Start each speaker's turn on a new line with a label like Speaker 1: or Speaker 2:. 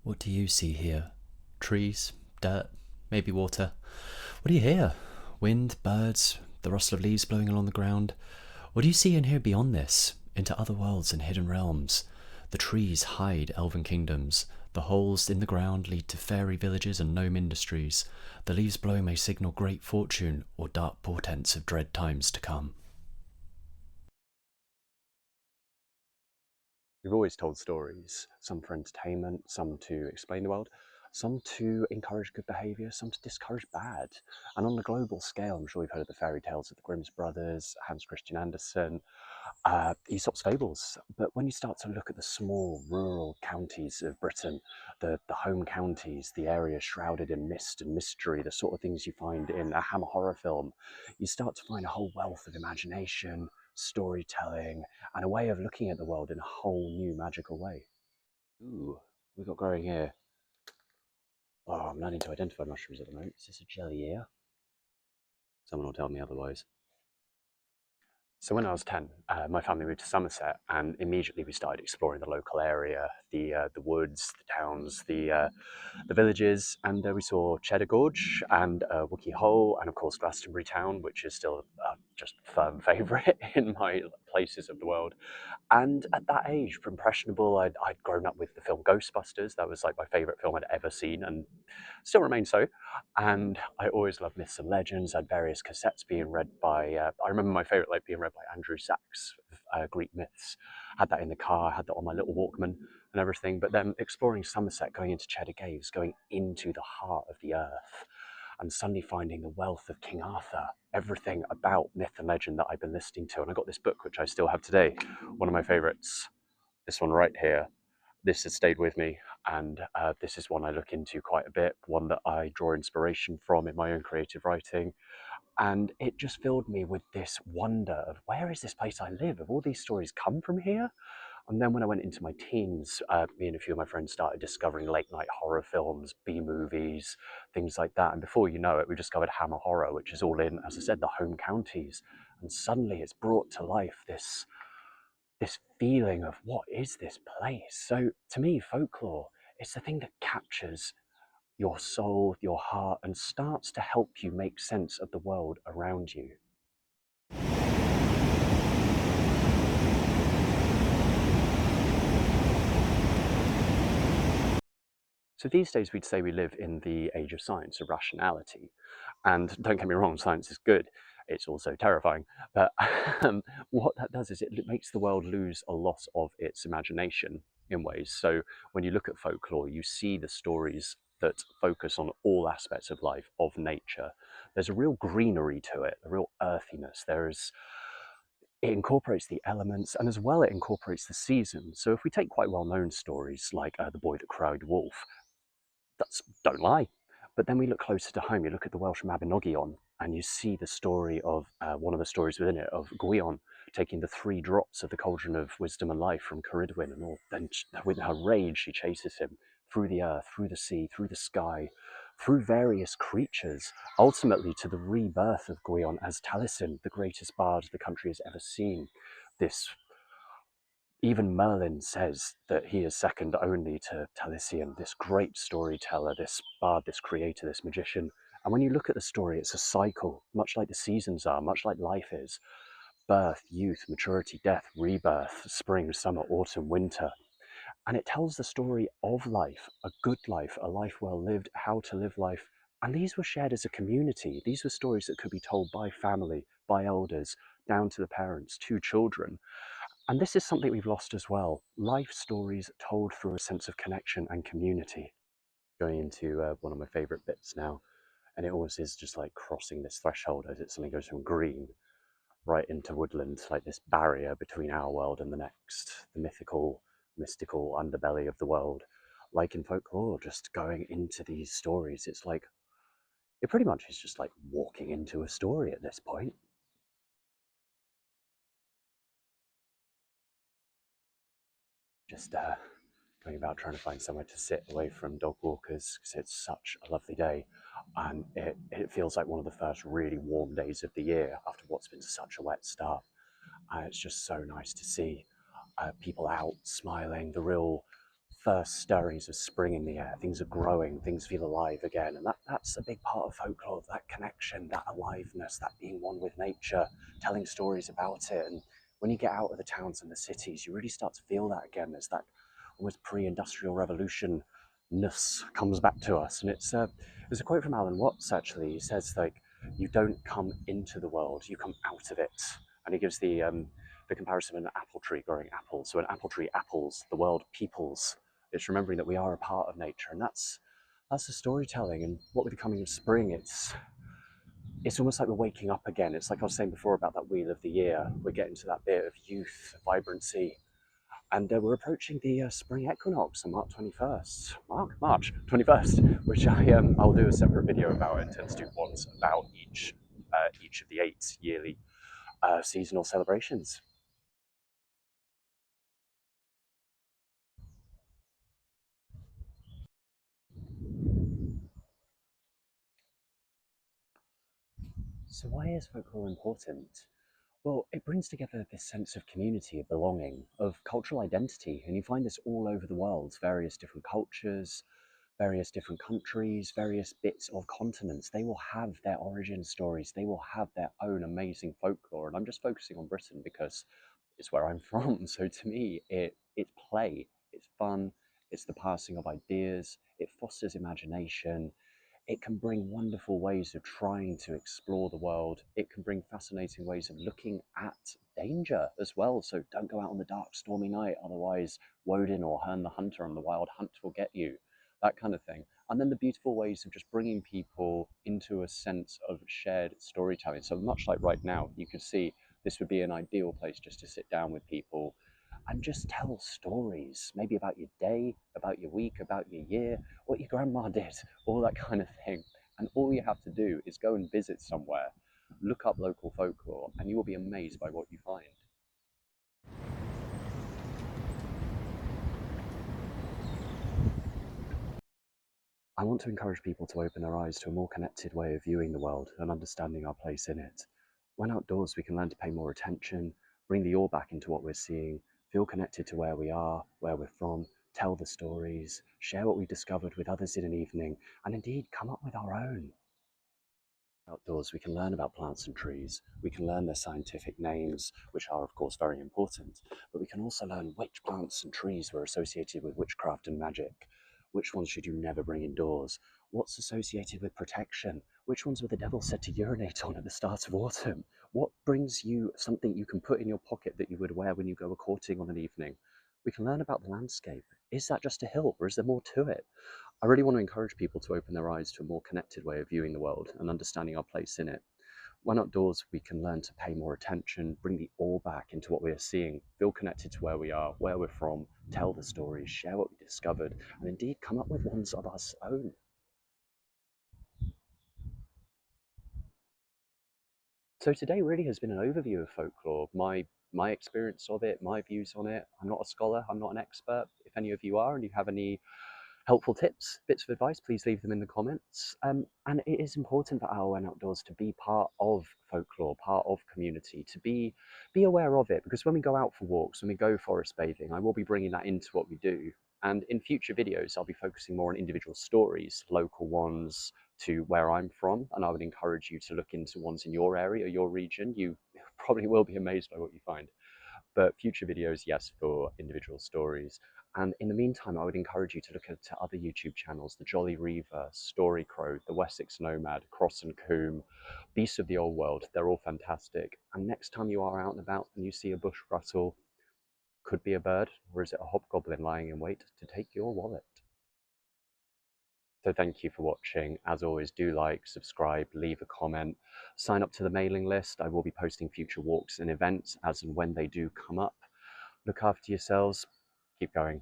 Speaker 1: What do you see here? Trees, dirt, maybe water. What do you hear? Wind, birds, the rustle of leaves blowing along the ground. What do you see and hear beyond this, into other worlds and hidden realms? The trees hide elven kingdoms. The holes in the ground lead to fairy villages and gnome industries. The leaves blowing may signal great fortune or dark portents of dread times to come.
Speaker 2: We've always told stories, some for entertainment, some to explain the world, some to encourage good behaviour, some to discourage bad. And on a global scale, I'm sure you've heard of the fairy tales of the Grimm's brothers, Hans Christian Andersen, Aesop's fables. But when you start to look at the small rural counties of Britain, the home counties, the areas shrouded in mist and mystery, the sort of things you find in a Hammer horror film, you start to find a whole wealth of imagination, storytelling, and a way of looking at the world in a whole new magical way. Ooh, we got growing here. Oh, I'm learning to identify mushrooms at the moment. Is this a jelly ear? Someone will tell me otherwise. So when I was 10, my family moved to Somerset, and immediately we started exploring the local area, the woods, the towns, the villages, and we saw Cheddar Gorge and Wookey Hole, and of course Glastonbury Town, which is still just a firm favourite in my places of the world. And at that age, impressionable, I'd grown up with the film Ghostbusters. That was like my favourite film I'd ever seen, and still remains so. And I always loved myths and legends. I had various cassettes being read by, I remember my favourite like being read by Andrew Sachs, Greek myths. Had that in the car, had that on my little Walkman and everything. But then exploring Somerset, going into Cheddar Caves, going into the heart of the earth, and suddenly finding the wealth of King Arthur, everything about myth and legend that I've been listening to. And I got this book, which I still have today, one of my favourites, this one right here. This has stayed with me, and this is one I look into quite a bit, one that I draw inspiration from in my own creative writing. And it just filled me with this wonder of where is this place I live? Have all these stories come from here? And then when I went into my teens, me and a few of my friends started discovering late night horror films, B movies, things like that. And before you know it, we discovered Hammer Horror, which is all in, as I said, the home counties. And suddenly it's brought to life this feeling of what is this place? So to me, folklore, it's the thing that captures your soul, your heart, and starts to help you make sense of the world around you. So these days we'd say we live in the age of science, of rationality. And don't get me wrong, science is good. It's also terrifying. But what that does is it makes the world lose a lot of its imagination in ways. So when you look at folklore, you see the stories that focus on all aspects of life, of nature. There's a real greenery to it, a real earthiness. It incorporates the elements, and as well it incorporates the seasons. So if we take quite well-known stories like The Boy That Cried Wolf, that's don't lie. But then we look closer to home. You look at the Welsh Mabinogion, and you see the story of one of the stories within it of Gwion taking the 3 drops of the cauldron of wisdom and life from Ceridwen, and all. Then, with her rage, she chases him through the earth, through the sea, through the sky, through various creatures, ultimately to the rebirth of Gwion as Taliesin, the greatest bard the country has ever seen. This Even Merlin says that he is second only to Taliesin, this great storyteller, this bard, this creator, this magician. And when you look at the story, it's a cycle, much like the seasons are, much like life is. Birth, youth, maturity, death, rebirth, spring, summer, autumn, winter. And it tells the story of life, a good life, a life well lived, how to live life. And these were shared as a community. These were stories that could be told by family, by elders, down to the parents, to children. And this is something we've lost as well. Life stories told through a sense of connection and community. Going into one of my favourite bits now, and it always is just like crossing this threshold as it suddenly goes from green right into woodland, like this barrier between our world and the next, the mythical, mystical underbelly of the world. Like in folklore, just going into these stories, it's like, it pretty much is just like walking into a story at this point. Just going about trying to find somewhere to sit away from dog walkers because it's such a lovely day. And it feels like one of the first really warm days of the year after what's been such a wet start. And it's just so nice to see people out smiling, the real first stirrings of spring in the air. Things are growing, things feel alive again. And that's a big part of folklore, that connection, that aliveness, that being one with nature, telling stories about it. And when you get out of the towns and the cities, you really start to feel that again. There's that almost pre-industrial revolution ness comes back to us. And there's a quote from Alan Watts, actually. He says, like, you don't come into the world, you come out of it. And he gives the comparison of an apple tree growing apples. So an apple tree apples, the world peoples. It's remembering that we are a part of nature, and that's the storytelling. And what with the coming of spring, it's almost like we're waking up again. It's like I was saying before about that wheel of the year. We're getting to that bit of youth, vibrancy, and we're approaching the spring equinox on March 21st, which I'll do a separate video about. I intend to do ones about each of the 8 yearly seasonal celebrations. So why is folklore important? Well, it brings together this sense of community, of belonging, of cultural identity, and you find this all over the world. Various different cultures, various different countries, various bits of continents. They will have their origin stories. They will have their own amazing folklore. And I'm just focusing on Britain because it's where I'm from. So to me, it's play, it's fun, it's the passing of ideas, it fosters imagination, it can bring wonderful ways of trying to explore the world. It can bring fascinating ways of looking at danger as well. So don't go out on the dark, stormy night, otherwise Woden or Herne the Hunter on the Wild Hunt will get you, that kind of thing. And then the beautiful ways of just bringing people into a sense of shared storytelling. So much like right now, you could see this would be an ideal place just to sit down with people and just tell stories, maybe about your day, about your week, about your year, what your grandma did, all that kind of thing. And all you have to do is go and visit somewhere, look up local folklore, and you will be amazed by what you find. I want to encourage people to open their eyes to a more connected way of viewing the world and understanding our place in it. When outdoors, we can learn to pay more attention, bring the awe back into what we're seeing, feel connected to where we are, where we're from, tell the stories, share what we discovered with others in an evening, and indeed come up with our own. Outdoors, we can learn about plants and trees. We can learn their scientific names, which are, of course, very important. But we can also learn which plants and trees were associated with witchcraft and magic. Which ones should you never bring indoors? What's associated with protection? Which ones were the devil said to urinate on at the start of autumn? What brings you something you can put in your pocket that you would wear when you go a courting on an evening? We can learn about the landscape. Is that just a hill, or is there more to it? I really want to encourage people to open their eyes to a more connected way of viewing the world and understanding our place in it. When outdoors, we can learn to pay more attention, bring the awe back into what we are seeing, feel connected to where we are, where we're from, tell the stories, share what we discovered, and indeed come up with ones of our own. So today really has been an overview of folklore, my experience of it, my views on it. I'm not a scholar, I'm not an expert. If any of you are and you have any helpful tips, bits of advice, please leave them in the comments. And it is important for Awen Outdoors to be part of folklore, part of community, to be aware of it, because when we go out for walks, when we go forest bathing, I will be bringing that into what we do. And in future videos, I'll be focusing more on individual stories, local ones to where I'm from, and I would encourage you to look into ones in your area, your region. You probably will be amazed by what you find. But future videos, yes, for individual stories. And in the meantime, I would encourage you to look at other YouTube channels, The Jolly Reaver, Story Crow, The Wessex Nomad, Cross and Coombe, Beasts of the Old World. They're all fantastic. And next time you are out and about and you see a bush rattle, could be a bird, or is it a hobgoblin lying in wait to take your wallet? So thank you for watching. As always, do like, subscribe, leave a comment, sign up to the mailing list. I will be posting future walks and events as and when they do come up. Look after yourselves. Keep going.